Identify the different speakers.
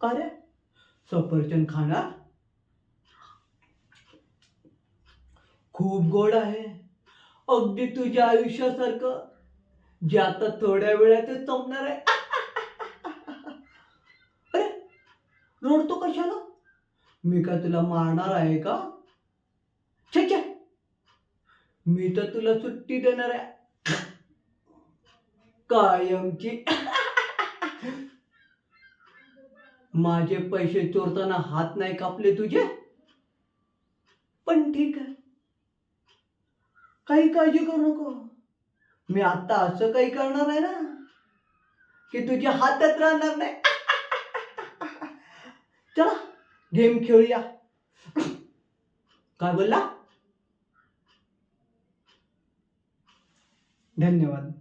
Speaker 1: का रे, सफरचंद खाणार? खूप गोड आहे, अगदी तुझ्या आयुष्यासारखं, जे आता थोड्या वेळातच संपणार आहे. अरे, रडतो कशाला? मी काय तुला मारणार आहे का? छे छे, मी तर तुला सुट्टी देणार आहे कायमची. माझे पैसे चोरताना हात नाही कापले तुझे, पण ठीक आहे, काही काळजी करू नको. मी आता असं काही करणार आहे ना की तुझ्या हातात राहणार नाही. चला, गेम खेळूया. काय बोलला? धन्यवाद.